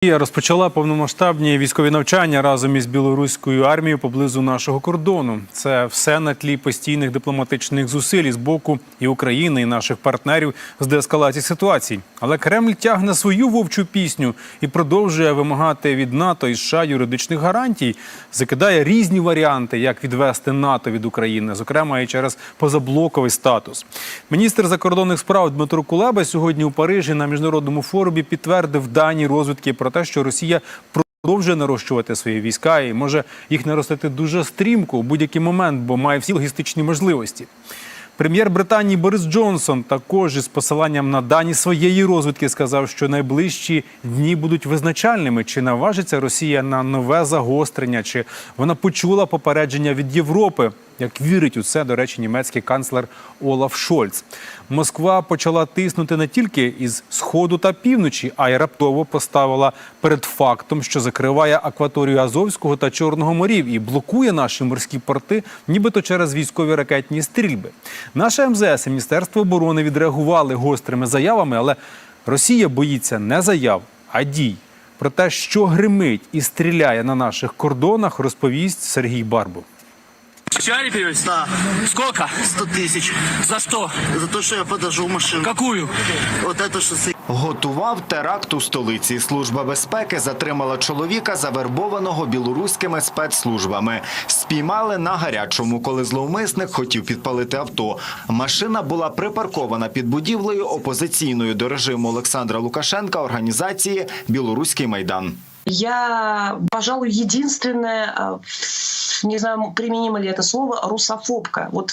Росія розпочала повномасштабні військові навчання разом із білоруською армією поблизу нашого кордону. Це все на тлі постійних дипломатичних зусиль із боку і України, і наших партнерів з деескалації ситуацій. Але Кремль тягне свою вовчу пісню і продовжує вимагати від НАТО і США юридичних гарантій. Закидає різні варіанти, як відвести НАТО від України, зокрема і через позаблоковий статус. Міністр закордонних справ Дмитро Кулеба сьогодні у Парижі на міжнародному форумі підтвердив дані розвідки про те, що Росія продовжує нарощувати свої війська і може їх наростити дуже стрімко у будь-який момент, бо має всі логістичні можливості. Прем'єр Британії Борис Джонсон також із посиланням на дані своєї розвідки сказав, що найближчі дні будуть визначальними. Чи наважиться Росія на нове загострення, чи вона почула попередження від Європи, як вірить у це, до речі, німецький канцлер Олаф Шольц. Москва почала тиснути не тільки із сходу та півночі, а й раптово поставила перед фактом, що закриває акваторію Азовського та Чорного морів і блокує наші морські порти, нібито через військові ракетні стрільби. Наше МЗС і Міністерство оборони відреагували гострими заявами, але Росія боїться не заяв, а дій. Про те, що гримить і стріляє на наших кордонах, розповість Сергій Барбу. Чари перевести? Да. Сколько? 100 тысяч. За что? За то, что я подожгу машину. Какую? Вот это что... Готував теракт у столиці. Служба безпеки затримала чоловіка, завербованого білоруськими спецслужбами. Спіймали на гарячому, коли зловмисник хотів підпалити авто. Машина була припаркована під будівлею опозиційної до режиму Олександра Лукашенка організації «Білоруський Майдан». Я, пожалуй, единственная, не знаю, применимо ли это слово, русофобка. Вот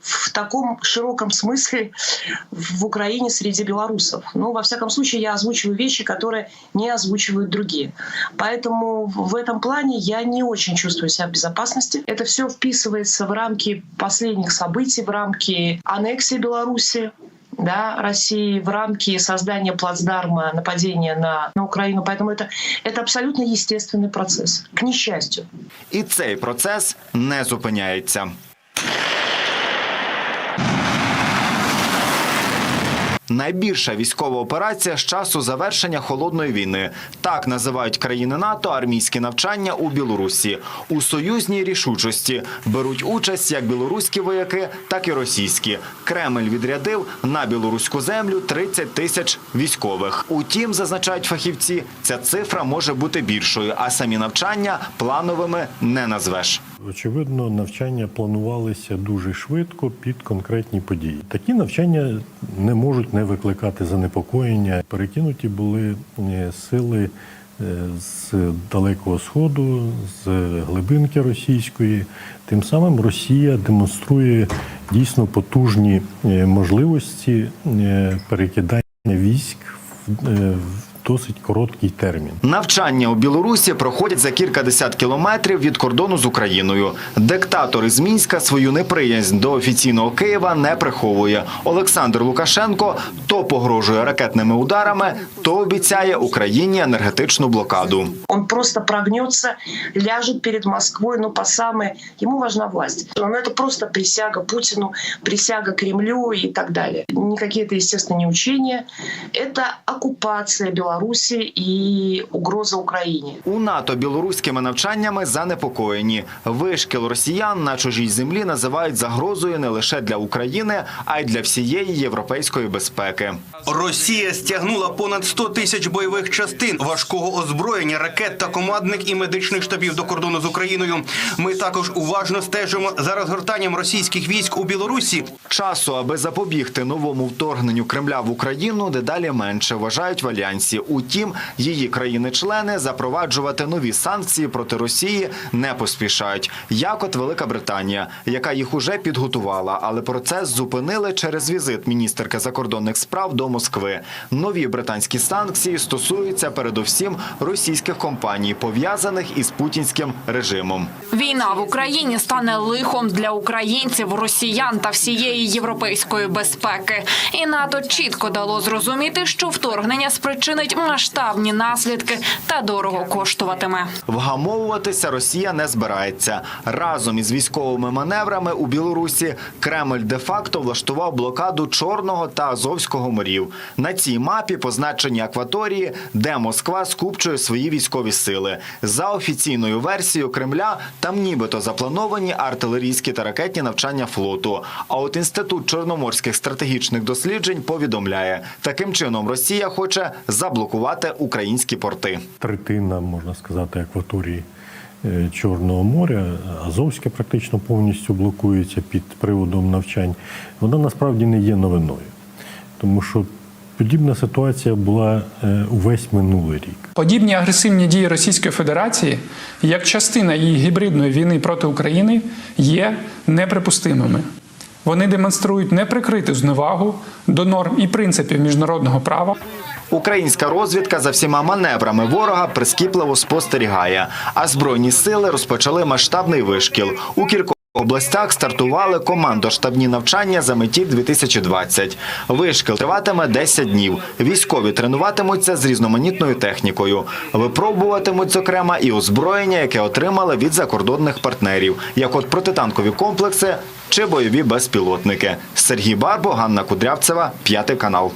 в таком широком смысле в Украине среди белорусов. Ну, во всяком случае, я озвучиваю вещи, которые не озвучивают другие. Поэтому в этом плане я не очень чувствую себя в безопасности. Это все вписывается в рамки последних событий, в рамки аннексии Беларуси, да, России, в рамки создания плацдарма, нападения на Украину. Поэтому это абсолютно естественный процесс, к несчастью. І цей процес не зупиняється. Найбільша військова операція з часу завершення Холодної війни. Так називають країни НАТО армійські навчання у Білорусі. У союзній рішучості беруть участь як білоруські вояки, так і російські. Кремль відрядив на білоруську землю 30 тисяч військових. Утім, зазначають фахівці, ця цифра може бути більшою, а самі навчання плановими не назвеш. Очевидно, навчання планувалися дуже швидко під конкретні події. Такі навчання не можуть не викликати занепокоєння. Перекинуті були сили з Далекого Сходу, з глибинки російської. Тим самим Росія демонструє дійсно потужні можливості перекидання військ в досить короткий термін. Навчання у Білорусі проходять за кількадесят кілометрів від кордону з Україною. Диктатор із Мінська свою неприязнь до офіційного Києва не приховує. Олександр Лукашенко то погрожує ракетними ударами, то обіцяє Україні енергетичну блокаду. Он просто прогнется, ляжет перед Москвой, по самой... Ему важна власть. Это просто присяга Путину, присяга Кремлю и так далее. Никакие это, естественно, не учения. Это оккупация Беларуси і угроза Україні. У НАТО білоруськими навчаннями занепокоєні. Вишкіл росіян на чужій землі називають загрозою не лише для України, а й для всієї європейської безпеки. Росія стягнула понад 100 тисяч бойових частин, важкого озброєння, ракет та командних і медичних штабів до кордону з Україною. Ми також уважно стежимо за розгортанням російських військ у Білорусі. Часу, аби запобігти новому вторгненню Кремля в Україну, дедалі менше, вважають в Альянсі. Утім, її країни-члени запроваджувати нові санкції проти Росії не поспішають. Як от Велика Британія, яка їх уже підготувала, але процес зупинили через візит міністерки закордонних справ до Москви. Нові британські санкції стосуються передусім російських компаній, пов'язаних із путінським режимом. Війна в Україні стане лихом для українців, росіян та всієї європейської безпеки. І НАТО чітко дало зрозуміти, що вторгнення спричинить матимуть масштабні наслідки та дорого коштуватиме. Вгамовуватися Росія не збирається. Разом із військовими маневрами у Білорусі Кремль де-факто влаштував блокаду Чорного та Азовського морів. На цій мапі позначені акваторії, де Москва скупчує свої військові сили. За офіційною версією Кремля, там нібито заплановані артилерійські та ракетні навчання флоту. А от Інститут чорноморських стратегічних досліджень повідомляє, таким чином Росія хоче заблокувати українські порти. Третина, можна сказати, акваторії Чорного моря, Азовське практично повністю блокується під приводом навчань. Вона насправді не є новиною, тому що подібна ситуація була увесь минулий рік. Подібні агресивні дії Російської Федерації, як частина її гібридної війни проти України, є неприпустимими. Вони демонструють неприкриту зневагу до норм і принципів міжнародного права. Українська розвідка за всіма маневрами ворога прискіпливо спостерігає, а Збройні сили розпочали масштабний вишкіл. У кількох областях стартували командно-штабні навчання «Заметіль-2020». Вишкіл триватиме 10 днів. Військові тренуватимуться з різноманітною технікою. Випробуватимуть, зокрема, і озброєння, яке отримали від закордонних партнерів, як от протитанкові комплекси чи бойові безпілотники. Сергій Барбо, Ганна Кудрявцева, 5 канал.